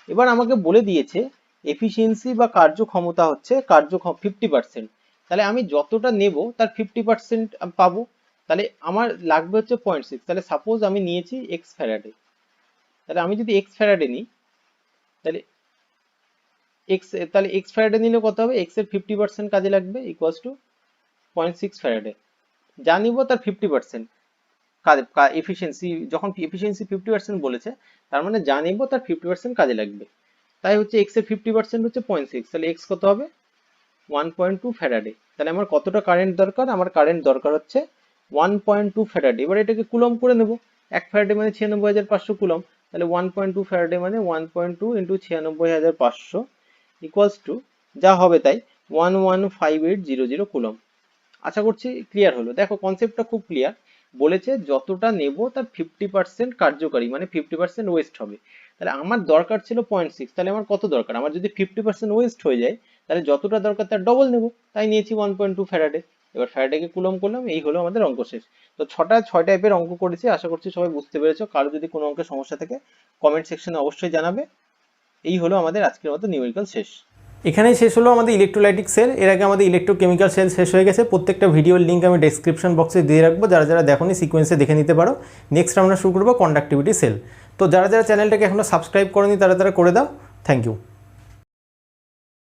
এবার আমাকে বলে দিয়েছে এফিসিয়েন্সি বা কার্যক্ষমতা হচ্ছে 50%, তাহলে আমি যতটা নেব তার 50% পাবো, তাহলে আমার লাগবে হচ্ছে 0.6। তাহলে সাপোজ আমি নিয়েছি x ফ্যারাডে, তাহলে আমি যদি এক্স ফ্যারাডে নিই তাহলে এক্স ফ্যারাডে নিলে কত হবে, এক্স এর 50% কাজে লাগবে ইকুয়ালস টু 0.6 ফ্যারাডে। যা নিব তার 50% এফিসিয়েন্সি, যখন এফিসিয়েন্সি 50% বলেছে তার মানে যা নিব তার 50% কাজে লাগবে। তাই হচ্ছে এক্স এর 50% হচ্ছে 0.6, তাহলে এক্স কত হবে 1.2 ফ্যারাডে। তাহলে আমার কতটা কারেন্ট দরকার, আমার কারেন্ট দরকার হচ্ছে 1.2 ফ্যারাডে। এবার এটাকে কুলম করে নেব, 1 ফ্যারাডে মানে 96,500 কুলম, তাহলে 1.2 ফ্যারাডে মানে 1.2 ইন্টু 96,500 ইকুয়ালস টু যা হবে তাই 115800 কুলম। আশা করছি ক্লিয়ার হলো। দেখো কনসেপ্টটা খুব ক্লিয়ার, বলেছে যতটা নেব তার 50% কার্যকারী মানে 50% ওয়েস্ট হবে। তাহলে আমার দরকার ছিল 0.6, তাহলে আমার কত দরকার, আমার যদি 50% ওয়েস্ট হয়ে যায় তাহলে যতটা দরকার তার ডবল নেব, তাই নিয়েছি 1.2 ফ্যারাডে। এবার ফ্যারাডেকে কুলম করলাম, এই হলো আমাদের অঙ্ক শেষ। তো 6 টাইপের অঙ্ক করেছি, আশা করছি সবাই বুঝতে পেরেছো। কারো যদি কোনো অঙ্কের সমস্যা থাকে কমেন্ট সেকশনে অবশ্যই জানাবে। এই হলো আমাদের আজকের মতো নিউমেরিক্যাল শেষ। এখানেই শেষ হলো আমাদের ইলেকট্রোলাইটিক সেল। এর আগে আমাদের ইলেকট্রোকেমিক্যাল সেল শেষ হয়ে গেছে। প্রত্যেকটা ভিডিওর লিঙ্ক আমি ডেসক্রিপশন বক্সে দিয়ে রাখবো, যারা যারা দেখোনি সিকোয়েন্সে দেখে নিতে পারো। নেক্সট আমরা শুরু করবো কন্ডাক্টিভিটি সেল। তো যারা যারা চ্যানেলটাকে এখনো সাবস্ক্রাইব করেনি তারা করে দাও। Thank you.